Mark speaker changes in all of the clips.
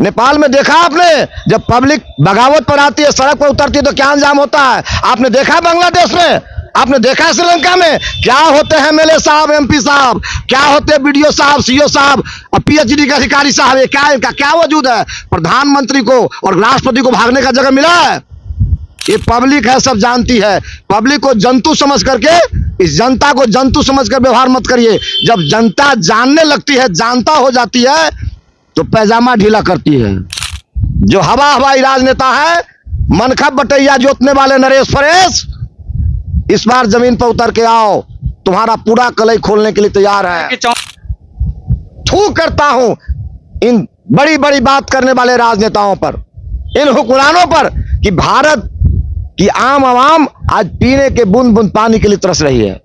Speaker 1: नेपाल में देखा आपने, जब पब्लिक बगावत पर आती है, सड़क पर उतरती है तो क्या अंजाम होता है? आपने देखा बांग्लादेश में, आपने देखा श्रीलंका में क्या होते हैं एमएलए साहब, एमपी साहब, क्या होते हैं बीडीओ साहब, सीओ साहब और पीएचडी के अधिकारी साहब। ये क्या, इनका क्या वजूद है? प्रधानमंत्री को और राष्ट्रपति को भागने का जगह मिला है? ये पब्लिक है, सब जानती है। पब्लिक को जंतु समझ करके, इस जनता को जंतु समझकर व्यवहार मत करिए। जब जनता जानने लगती है, जानता हो जाती है, तो पैजामा ढीला करती है। जो हवा हवाई राजनेता है, मनखब बटैया जोतने वाले नरेश फरेश, इस बार जमीन पर उतर के आओ, तुम्हारा पूरा कलई खोलने के लिए तैयार है। थू करता हूं इन बड़ी बड़ी बात करने वाले राजनेताओं पर, इन हुक्मरानों पर, कि भारत की आम आवाम आज पीने के बूंद बूंद पानी के लिए तरस रही है।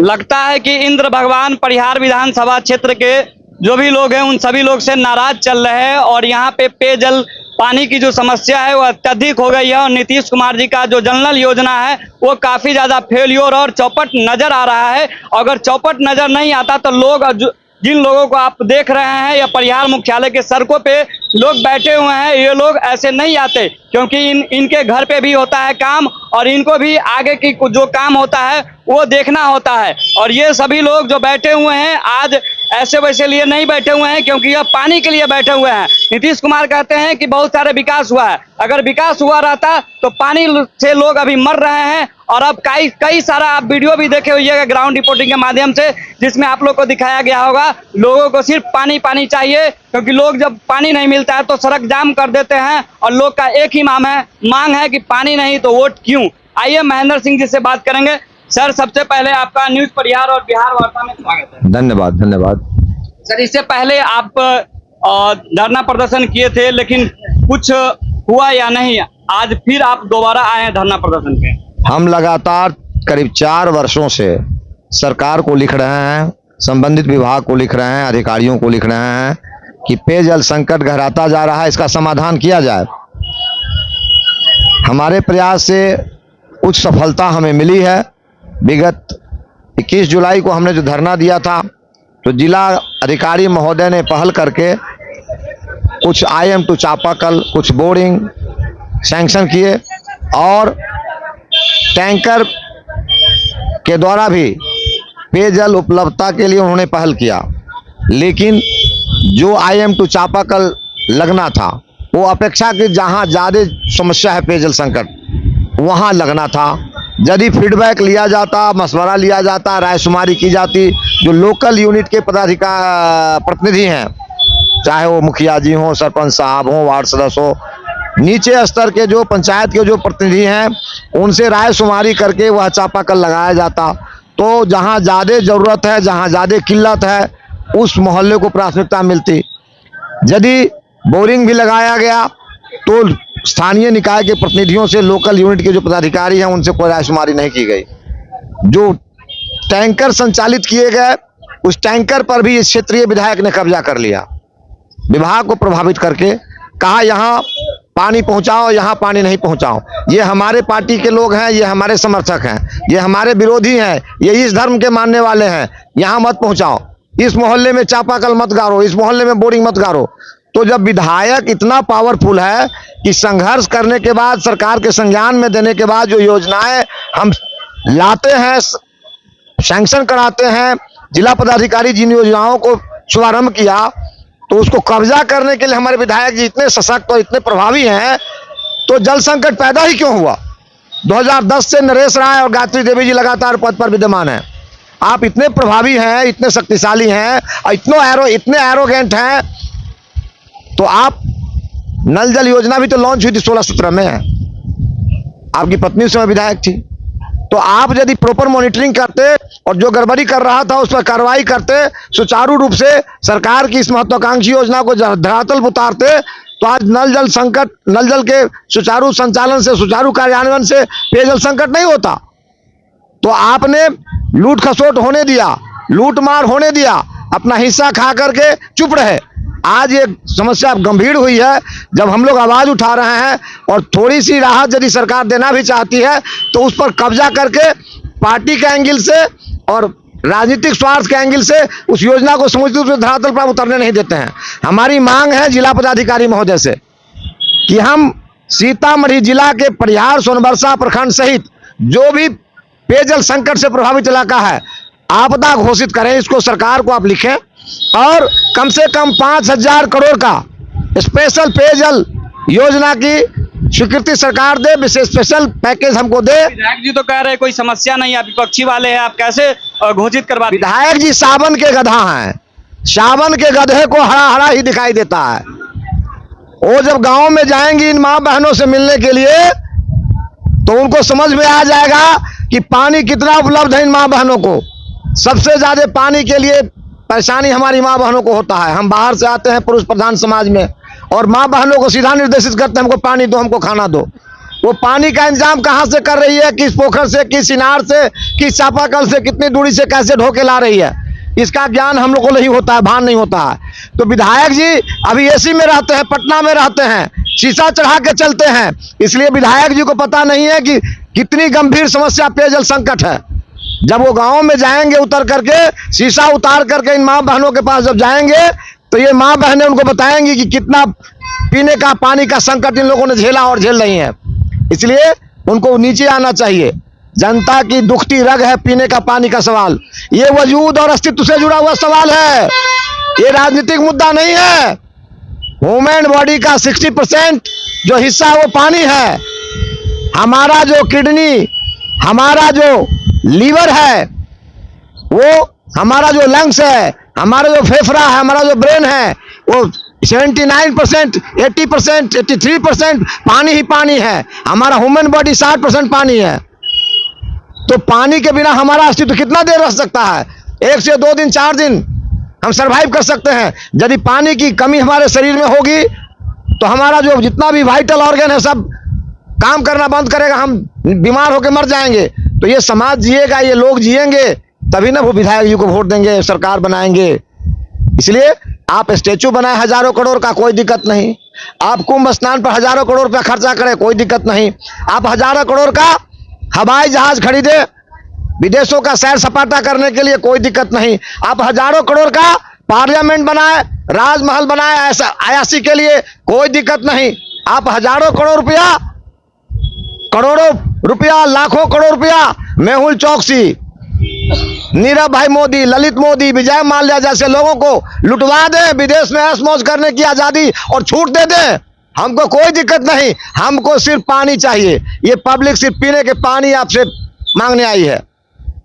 Speaker 2: लगता है कि इंद्र भगवान परिहार विधानसभा क्षेत्र के जो भी लोग हैं उन सभी लोग से नाराज चल रहे हैं और यहाँ पे पेयजल पानी की जो समस्या है वो अत्यधिक हो गई है और नीतीश कुमार जी का जो जल नल योजना है वो काफी ज्यादा फेल्योर और चौपट नजर आ रहा है। अगर चौपट नजर नहीं आता तो लोग, जिन लोगों को आप देख रहे हैं या परिहार मुख्यालय के सड़कों पे लोग बैठे हुए हैं, ये लोग ऐसे नहीं आते, क्योंकि इनके घर पे भी होता है काम और इनको भी आगे की जो काम होता है वो देखना होता है। और ये सभी लोग जो बैठे हुए हैं आज ऐसे वैसे लिए नहीं बैठे हुए हैं, क्योंकि यह पानी के लिए बैठे हुए हैं। नीतीश कुमार कहते हैं कि बहुत सारे विकास हुआ है, अगर विकास हुआ रहता तो पानी से लोग अभी मर रहे हैं। और अब कई सारा आप वीडियो भी देखे होइएगा ग्राउंड रिपोर्टिंग के माध्यम से, जिसमें आप लोग को दिखाया गया होगा लोगों को सिर्फ पानी पानी चाहिए, क्योंकि लोग जब पानी नहीं मिलता है तो सड़क जाम कर देते हैं और लोग का एक ही मांग है कि पानी नहीं तो वोट क्यों। आइए महेंद्र सिंह जी से बात करेंगे। सर, सबसे पहले आपका न्यूज परिहार और बिहार वार्ता में स्वागत है।
Speaker 1: धन्यवाद धन्यवाद।
Speaker 2: सर, इससे पहले आप धरना प्रदर्शन किए थे, लेकिन कुछ हुआ या नहीं? आज फिर आप दोबारा आए हैं धरना प्रदर्शन पे।
Speaker 1: हम लगातार करीब 4 वर्षों से सरकार को लिख रहे हैं, संबंधित विभाग को लिख रहे हैं, अधिकारियों को लिख रहे हैं कि पेयजल संकट गहराता जा रहा है, इसका समाधान किया जाए। हमारे प्रयास से उच्च सफलता हमें मिली है। विगत 21 जुलाई को हमने जो धरना दिया था तो जिला अधिकारी महोदय ने पहल करके कुछ IM टू चापाकल, कुछ बोरिंग सैंक्शन किए और टैंकर के द्वारा भी पेयजल उपलब्धता के लिए उन्होंने पहल किया। लेकिन जो IM टू चापाकल लगना था वो अपेक्षाकृत जहां ज़्यादा समस्या है पेयजल संकट वहां लगना था। यदि फीडबैक लिया जाता, मशवरा लिया जाता, रायशुमारी की जाती, जो लोकल यूनिट के प्रतिनिधि हैं, चाहे वो मुखिया जी हों, सरपंच साहब हों, वार्ड सदस्य हो, नीचे स्तर के जो पंचायत के जो प्रतिनिधि हैं, उनसे रायशुमारी करके वह चापाकल लगाया जाता, तो जहां ज़्यादा ज़रूरत है, जहां ज़्यादा किल्लत है, उस मोहल्ले को प्राथमिकता मिलती। यदि बोरिंग भी लगाया गया तो स्थानीय निकाय के प्रतिनिधियों से, लोकल यूनिट के जो पदाधिकारी हैं, उनसे कोई रायशुमारी नहीं की गई। जो टैंकर संचालित किए गए, उस टैंकर पर भी इस क्षेत्रीय विधायक ने कब्जा कर लिया। विभाग को प्रभावित करके कहा यहाँ पानी पहुंचाओ, यहाँ पानी नहीं पहुंचाओ। ये हमारे पार्टी के लोग हैं, ये हमारे समर्थक हैं, ये हमारे विरोधी हैं, ये इस धर्म के मानने वाले हैं, यहाँ मत पहुंचाओ, इस मोहल्ले में चापाकल मत गाड़ो, इस मोहल्ले में बोरिंग मत गाड़ो। तो जब विधायक इतना पावरफुल है कि संघर्ष करने के बाद, सरकार के संज्ञान में देने के बाद जो योजनाएं हम लाते हैं, सैंक्शन कराते हैं, जिला पदाधिकारी जिन योजनाओं को शुभारंभ किया, तो उसको कब्जा करने के लिए हमारे विधायक जी इतने सशक्त और इतने प्रभावी हैं, तो जल संकट पैदा ही क्यों हुआ? 2010 से नरेश राय और गायत्री देवी जी लगातार पद पर विद्यमान हैं। आप इतने प्रभावी हैं, इतने शक्तिशाली हैं और इतने एरोगेंट हैं, तो आप नल जल योजना भी तो लॉन्च हुई थी 16-17 में, आपकी पत्नी उस समय विधायक थी। तो आप यदि प्रॉपर मॉनिटरिंग करते और जो गड़बड़ी कर रहा था उस पर कार्रवाई करते, सुचारू रूप से सरकार की इस महत्वाकांक्षी योजना को धरातल पर उतारते, तो आज नल जल के सुचारू संचालन से, सुचारू कार्यान्वयन से पेयजल संकट नहीं होता। तो आपने लूट खसोट होने दिया, लूट मार होने दिया, अपना हिस्सा खा करके चुप रहे। आज ये समस्या गंभीर हुई है, जब हम लोग आवाज उठा रहे हैं और थोड़ी सी राहत यदि सरकार देना भी चाहती है तो उस पर कब्जा करके पार्टी के एंगल से और राजनीतिक स्वार्थ के एंगल से उस योजना को समझते हुए धरातल पर उतरने नहीं देते हैं। हमारी मांग है जिला पदाधिकारी महोदय से कि हम सीतामढ़ी जिला के परिहार सोनबरसा प्रखंड सहित जो भी पेयजल संकट से प्रभावित इलाका है आपदा घोषित करें। इसको सरकार को आप लिखें और कम से कम 5,000 करोड़ का स्पेशल पेयजल योजना की स्वीकृति सरकार दे, विशेष स्पेशल पैकेज हमको दे।
Speaker 2: विधायक जी तो कह रहे हैं कोई समस्या नहीं है, आप विपक्षी वाले हैं, आप कैसे घोषित करवा दें?
Speaker 1: विधायक जी सावन के गधा हैं, सावन के गधे को हरा हरा ही दिखाई देता है। वो जब गांव में जाएंगी इन माँ बहनों से मिलने के लिए तो उनको समझ में आ जाएगा कि पानी कितना उपलब्ध है इन माँ बहनों को। सबसे ज्यादा पानी के लिए परेशानी हमारी माँ बहनों को होता है। हम बाहर से आते हैं पुरुष प्रधान समाज में और माँ बहनों को सीधा निर्देशित करते हैं हमको पानी दो, हमको खाना दो। वो पानी का इंतजाम कहाँ से कर रही है, किस पोखर से, किस इनार से, किस चापाकल से, कितनी दूरी से कैसे ढो के ला रही है, इसका ज्ञान हम लोग को नहीं होता है, भान नहीं होता है। तो विधायक जी अभी एसी में रहते हैं, पटना में रहते हैं, शीशा चढ़ा के चलते हैं, इसलिए विधायक जी को पता नहीं है कि कितनी गंभीर समस्या पेयजल संकट है। जब वो गांव में जाएंगे उतर करके, शीशा उतार करके इन माँ बहनों के पास जब जाएंगे तो ये माँ बहनें उनको बताएंगी कि कितना पीने का पानी का संकट इन लोगों ने झेला और झेल रही हैं। इसलिए उनको नीचे आना चाहिए। जनता की दुखती रग है पीने का पानी का सवाल, ये वजूद और अस्तित्व से जुड़ा हुआ सवाल है, ये राजनीतिक मुद्दा नहीं है। ह्यूमन बॉडी का 60% जो हिस्सा है वो पानी है। हमारा जो किडनी, हमारा जो लीवर है, वो हमारा जो लंग्स है, हमारा जो फेफड़ा है, हमारा जो ब्रेन है, वो 79%, 80%, 83% पानी ही पानी है। हमारा ह्यूमन बॉडी 60% पानी है। तो पानी के बिना हमारा अस्तित्व कितना देर रह सकता है? 1 से 2 दिन, 4 दिन हम सरवाइव कर सकते हैं। यदि पानी की कमी हमारे शरीर में होगी तो हमारा जो जितना भी वाइटल ऑर्गन है सब काम करना बंद करेगा, हम बीमार होकर मर जाएंगे। तो ये समाज जिएगा, ये लोग जिएंगे, तभी ना वो विधायक जी को वोट देंगे, सरकार बनाएंगे। इसलिए आप स्टेचू बनाए हजारों करोड़ का, कोई दिक्कत नहीं। आप कुंभ स्नान पर हजारों करोड़ रुपया खर्चा करें, कोई दिक्कत नहीं। आप हजारों करोड़ का हवाई जहाज खरीदे विदेशों का सैर सपाटा करने के लिए, कोई दिक्कत नहीं। आप हजारों करोड़ का पार्लियामेंट बनाए, राजमहल बनाए ऐसा अयासी के लिए, कोई दिक्कत नहीं। आप हजारों करोड़ रुपया, करोड़ों रुपया, लाखों करोड़ रुपया मेहुल चौकसी, नीरव भाई मोदी, ललित मोदी, विजय माल्या जैसे लोगों को लुटवा दें, विदेश में ऐश मौज करने की आजादी और छूट दे दें, हमको कोई दिक्कत नहीं। हमको सिर्फ पानी चाहिए। ये पब्लिक सिर्फ पीने के पानी आपसे मांगने आई है।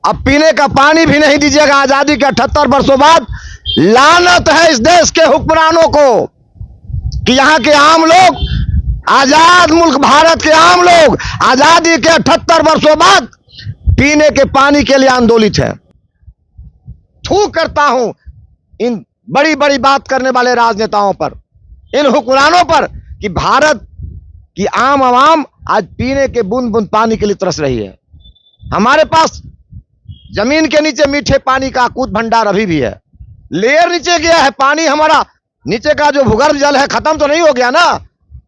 Speaker 1: अब पीने का पानी भी नहीं दीजिएगा आजादी के 78 वर्षों बाद। लानत है इस देश के हुक्मरानों को कि यहाँ के आम लोग, आजाद मुल्क भारत के आम लोग आजादी के 78 वर्षों बाद पीने के पानी के लिए आंदोलित है। थूक करता हूं इन बड़ी बड़ी बात करने वाले राजनेताओं पर, इन हुक्मरानों पर कि भारत की आम आवाम आज पीने के बूंद बूंद पानी के लिए तरस रही है। हमारे पास जमीन के नीचे मीठे पानी का अकूत भंडार अभी भी है। लेयर नीचे गया है, पानी हमारा नीचे का जो भूगर्भ जल है खत्म तो नहीं हो गया ना।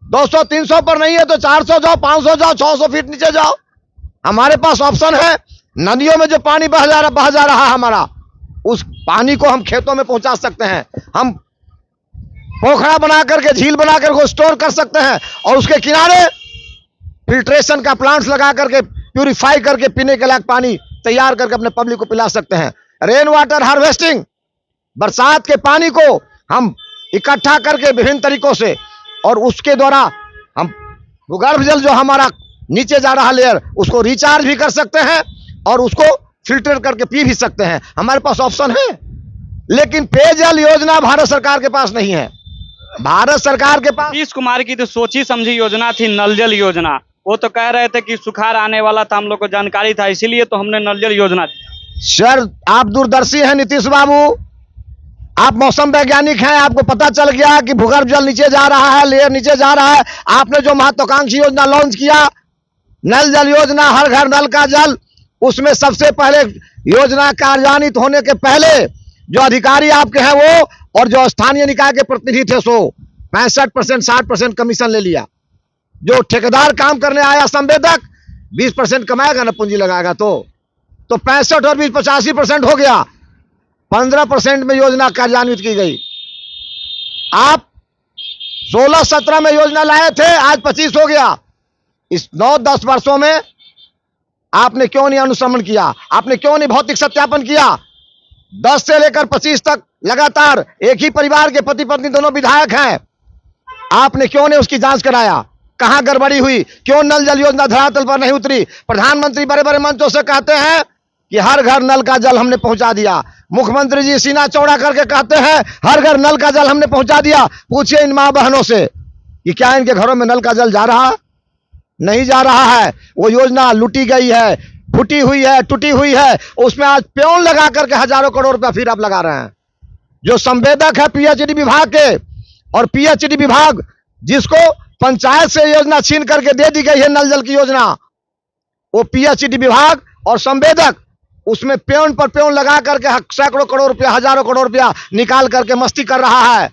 Speaker 1: 200-300 पर नहीं है तो 400 जाओ, 500 जाओ, 600 फीट नीचे जाओ। हमारे पास ऑप्शन है। नदियों में जो पानी बह जा रहा है हमारा, उस पानी को हम खेतों में पहुंचा सकते हैं। हम पोखरा बना करके, झील बना करके स्टोर कर सकते हैं और उसके किनारे फिल्ट्रेशन का प्लांट्स लगा करके, प्यूरिफाई करके पीने के लायक पानी तैयार करके अपने पब्लिक को पिला सकते हैं। रेन वाटर हार्वेस्टिंग, बरसात के पानी को हम इकट्ठा करके विभिन्न तरीकों से, और उसके द्वारा हम भूगर्भ जल जो हमारा नीचे जा रहा लेयर, उसको रिचार्ज भी कर सकते हैं और उसको फिल्टर करके पी भी सकते हैं। हमारे पास ऑप्शन है। लेकिन पेयजल योजना भारत सरकार के पास नहीं है। भारत सरकार के पास
Speaker 2: नीतीश कुमार की तो सोची समझी योजना थी नल जल योजना। वो तो कह रहे थे कि सुखाड़ आने वाला था, हम लोग को जानकारी था, इसीलिए तो हमने नल जल योजना दी।
Speaker 1: सर आप दूरदर्शी हैं नीतीश बाबू, आप मौसम वैज्ञानिक हैं, आपको पता चल गया कि भूगर्भ जल नीचे जा रहा है, लेयर नीचे जा रहा है। आपने जो महत्वाकांक्षी योजना लॉन्च किया, नल जल योजना, हर घर नल का जल, उसमें सबसे पहले योजना कार्यान्वित होने के पहले जो अधिकारी आपके हैं वो और जो स्थानीय निकाय के प्रतिनिधि थे सो 65%, 60% कमीशन ले लिया। जो ठेकेदार काम करने आया संवेदक 20% कमाएगा ना, पूंजी लगाएगा। तो तो 65 और 20 85% हो गया। 15% में योजना कार्यान्वित की गई। आप 16-17 में योजना लाए थे, आज 25 हो गया। इस 9-10 वर्षों में आपने क्यों नहीं अनुश्रवण किया? आपने क्यों नहीं भौतिक सत्यापन किया? 10 से लेकर 25 तक लगातार एक ही परिवार के पति पत्नी दोनों विधायक हैं। आपने क्यों नहीं उसकी जांच कराया? कहां गड़बड़ी हुई? क्यों नल जल योजना धरातल पर नहीं उतरी? प्रधानमंत्री बड़े बड़े मंचों से कहते हैं कि हर घर नल का जल हमने पहुंचा दिया। मुख्यमंत्री जी सीना चौड़ा करके कहते हैं हर घर नल का जल हमने पहुंचा दिया। पूछिए इन मां बहनों से कि क्या इनके घरों में नल का जल जा रहा है? नहीं जा रहा है। वो योजना लूटी गई है, फूटी हुई है, टूटी हुई है। उसमें आज प्योन लगा करके हजारों करोड़ रुपया फिर आप लगा रहे हैं। जो संवेदक है पीएचडी विभाग के, और पीएचडी विभाग जिसको पंचायत से योजना छीन करके दे दी गई है नल जल की योजना, वो पीएचडी विभाग और संवेदक उसमें प्योन पर प्योन लगा करके सैकड़ों करोड़ रुपया, हजारों करोड़ रुपया निकाल करके मस्ती कर रहा है।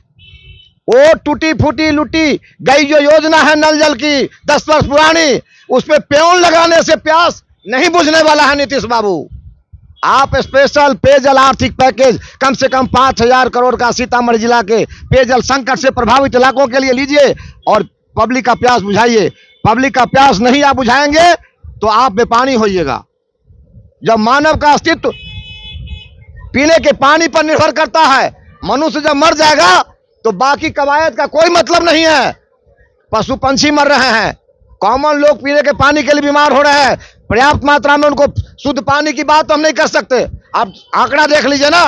Speaker 1: वो टूटी फूटी लूटी गई जो योजना है नल जल की 10 वर्ष पुरानी, उसमें प्योन लगाने से प्यास नहीं बुझने वाला है नीतीश बाबू। आप स्पेशल पेयजल आर्थिक पैकेज कम से कम 5,000 करोड़ का सीतामढ़ी जिला के पेयजल संकट से प्रभावित इलाकों के लिए लीजिए और पब्लिक का प्यास बुझाइए। पब्लिक का प्यास नहीं आप बुझाएंगे तो आप बेपानी होइएगा। जब मानव का अस्तित्व पीने के पानी पर निर्भर करता है, मनुष्य जब मर जाएगा तो बाकी कवायद का कोई मतलब नहीं है। पशु पंछी मर रहे हैं, कॉमन लोग पीने के पानी के लिए बीमार हो रहे हैं। पर्याप्त मात्रा में उनको शुद्ध पानी की बात तो हम नहीं कर सकते। आप आंकड़ा देख लीजिए ना,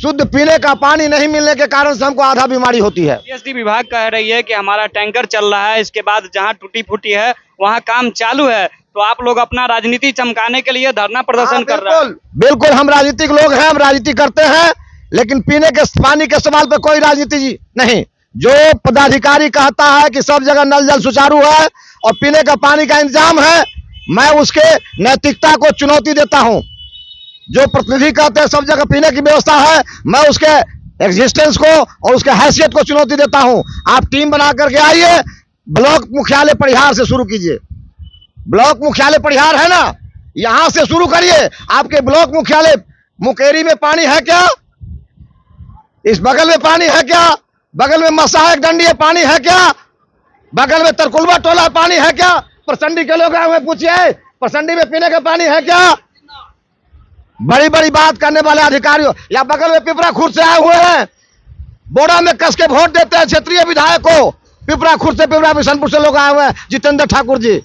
Speaker 1: शुद्ध पीने का पानी नहीं मिलने के कारण से हमको आधा बीमारी होती है।
Speaker 2: पीएचडी विभाग कह रही है कि हमारा टैंकर चल रहा है, इसके बाद जहां टूटी फूटी है वहां काम चालू है। तो आप लोग अपना राजनीति चमकाने के लिए धरना प्रदर्शन कर रहे हैं।
Speaker 1: बिल्कुल हम राजनीतिक लोग हैं, हम राजनीति करते हैं, लेकिन पीने के पानी के सवाल पर कोई राजनीति नहीं। जो पदाधिकारी कहता है कि सब जगह नल जल सुचारू है और पीने का पानी का इंतजाम है, मैं उसके नैतिकता को चुनौती देता हूं। जो प्रतिनिधि कहते हैं सब जगह पीने की व्यवस्था है, मैं उसके एग्जिस्टेंस को और उसके हैसियत को चुनौती देता हूं। आप टीम बना करके आइए, ब्लॉक मुख्यालय परिहार से शुरू कीजिए। ब्लॉक मुख्यालय परिहार है ना, यहां से शुरू करिए। आपके ब्लॉक मुख्यालय मुकेरी में पानी है क्या? इस बगल में पानी है क्या? बगल में मसाहक डंडी पानी है क्या? बगल में तरकुलवा टोला पानी है क्या? परसंडी के लोग आए हुए पूछिए, परसंडी में पीने का पानी है क्या? बड़ी बड़ी बात करने वाले अधिकारियों, या बगल में पिपरा खुर्द से आए हुए हैं, बोरा में कस के वोट देते हैं क्षेत्रीय विधायक को। पिपरा खुर्द से, पिपरा बिशनपुर से लोग आए हुए हैं, जितेंद्र ठाकुर जी।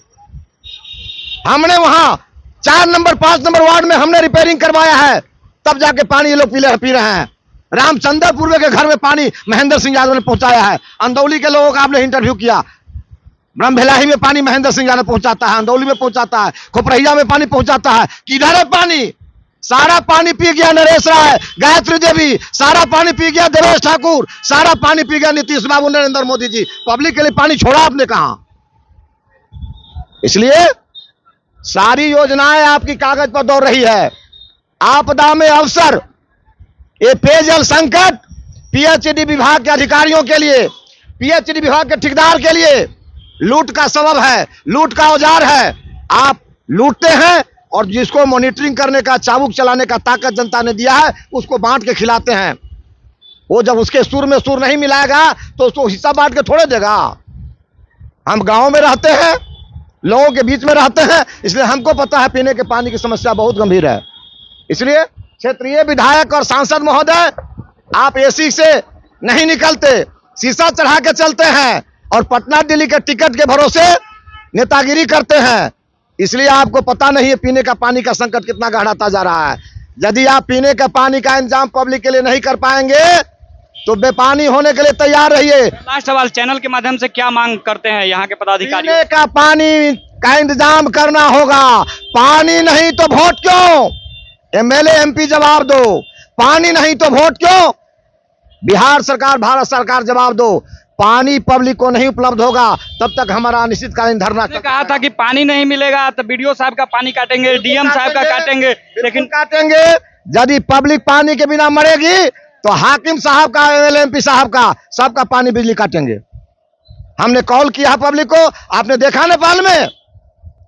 Speaker 1: हमने वहां 4 नंबर 5 नंबर वार्ड में हमने रिपेयरिंग करवाया है, तब जाके पानी ये लोग पी रहे हैं। रामचंद्र पूर्वे के घर में पानी महेंद्र सिंह यादव ने पहुंचाया है। अंदौली के लोगों का आपने इंटरव्यू किया, ब्रह्मभिलाही में पानी महेंद्र सिंह यादव पहुंचाता है, अंदौली में पहुंचाता है, खोपरहिया में पानी पहुंचाता है। किधर है पानी? सारा पानी पी गया नरेश राय, गायत्री देवी, सारा पानी पी गया देवेश ठाकुर, सारा पानी पी गया नीतीश बाबू, नरेंद्र मोदी जी। पब्लिक के लिए पानी छोड़ा आपने कहां? इसलिए सारी योजनाएं आपकी कागज पर दौड़ रही है। आपदा में अवसर, ये पेयजल संकट पीएचडी विभाग के अधिकारियों के लिए, पीएचडी विभाग के ठेकेदार के लिए लूट का सबब है, लूट का औजार है। आप लूटते हैं और जिसको मॉनिटरिंग करने का, चाबुक चलाने का ताकत जनता ने दिया है, उसको बांट के खिलाते हैं। वो जब उसके सुर में सुर नहीं मिलाएगा तो उसको हिस्सा बांट के थोड़े देगा। हम गांव में रहते हैं, लोगों के बीच में रहते हैं, इसलिए हमको पता है पीने के पानी की समस्या बहुत गंभीर है। इसलिए क्षेत्रीय विधायक और सांसद महोदय, आप एसी से नहीं निकलते, शीशा चढ़ा के चलते हैं और पटना दिल्ली के टिकट के भरोसे नेतागिरी करते हैं। इसलिए आपको पता नहीं है पीने का पानी का संकट कितना गहराता जा रहा है। यदि आप पीने का पानी का इंतजाम पब्लिक के लिए नहीं कर पाएंगे तो बेपानी होने के लिए तैयार रहिए।
Speaker 2: लास्ट सवाल, चैनल के माध्यम से क्या मांग करते हैं यहाँ के पदाधिकारी?
Speaker 1: पीने का पानी का इंतजाम करना होगा। पानी नहीं तो वोट क्यों? एमएलए एमपी जवाब दो। पानी नहीं तो वोट क्यों? बिहार सरकार, भारत सरकार जवाब दो। पानी पब्लिक को नहीं उपलब्ध होगा तब तक हमारा अनिश्चितकालीन धरना।
Speaker 2: कहा था कि पानी नहीं मिलेगा तो बीडीओ साहब का पानी काटेंगे, डीएम साहब का काटेंगे, लेकिन
Speaker 1: काटेंगे। यदि पब्लिक पानी के बिना मरेगी तो हाकिम साहब का, एमएलए एमपी साहब का, सबका पानी बिजली काटेंगे। हमने कॉल किया पब्लिक को, आपने देखा नेपाल में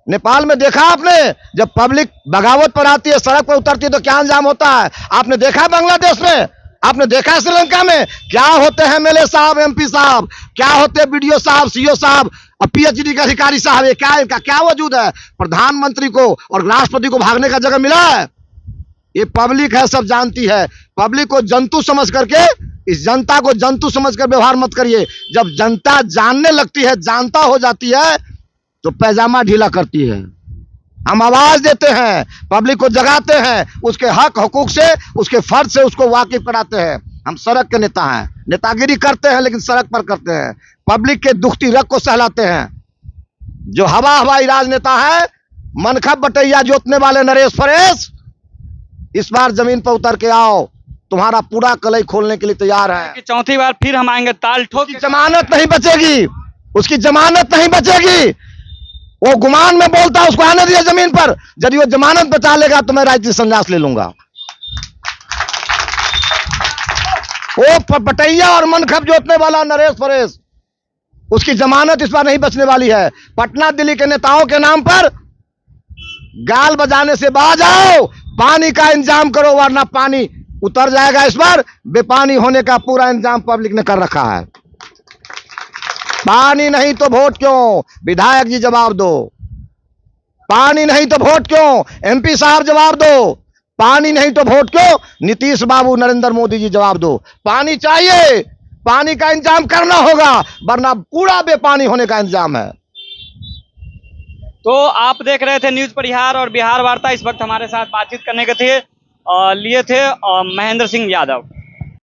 Speaker 1: नेपाल में देखा आपने, जब पब्लिक बगावत पर आती है, सड़क पर उतरती है तो क्या अंजाम होता है? आपने देखा बांग्लादेश में, आपने देखा श्रीलंका में क्या होते हैं एमएलए साहब, एमपी साहब, क्या होते हैं बीडीओ साहब, सीओ साहब और पीएचडी के अधिकारी साहब? ये क्या, इनका क्या वजूद है? प्रधानमंत्री को और राष्ट्रपति को भागने का जगह मिला है? ये पब्लिक है, सब जानती है। पब्लिक को जंतु समझ करके, इस जनता को जंतु समझकर व्यवहार मत करिए। जब जनता जानने लगती है, जानता हो जाती है, तो पैजामा ढीला करती है। हम आवाज देते हैं, पब्लिक को जगाते हैं, उसके हक हुकूक से, उसके फर्ज से उसको वाकिफ कराते हैं। हम सड़क के नेता हैं, नेतागिरी करते हैं लेकिन सड़क पर करते हैं। पब्लिक के दुखती रग को सहलाते हैं। जो हवाई राजनेता है, मनखब बटैया जोतने वाले नरेश फरेश, इस बार जमीन पर उतर के आओ, तुम्हारा पूरा कलई खोलने के लिए तैयार है।
Speaker 2: चौथी बार फिर हम आएंगे ताल ठोक।
Speaker 1: उसकी जमानत नहीं बचेगी, उसकी जमानत नहीं बचेगी। वो गुमान में बोलता है, उसको आने दिया जमीन पर। यदि वो जमानत बचा लेगा तो मैं राजनीतिक संन्यास ले लूंगा। वो बटैया और मनखब जोतने वाला नरेश फरेश, उसकी जमानत इस बार नहीं बचने वाली है। पटना दिल्ली के नेताओं के नाम पर गाल बजाने से बाज आओ, पानी का इंतजाम करो, वरना पानी उतर जाएगा। इस बार बेपानी होने का पूरा इंतजाम पब्लिक ने कर रखा है। पानी नहीं तो वोट क्यों? विधायक जी जवाब दो। पानी नहीं तो वोट क्यों? एमपी साहब जवाब दो। पानी नहीं तो वोट क्यों? नीतीश बाबू, नरेंद्र मोदी जी जवाब दो। पानी चाहिए, पानी का इंतजाम करना होगा, वरना पूरा बेपानी होने का इंतजाम है।
Speaker 2: तो आप देख रहे थे न्यूज परिहार और बिहार वार्ता। इस वक्त हमारे साथ बातचीत करने के लिए थे महेंद्र सिंह यादव।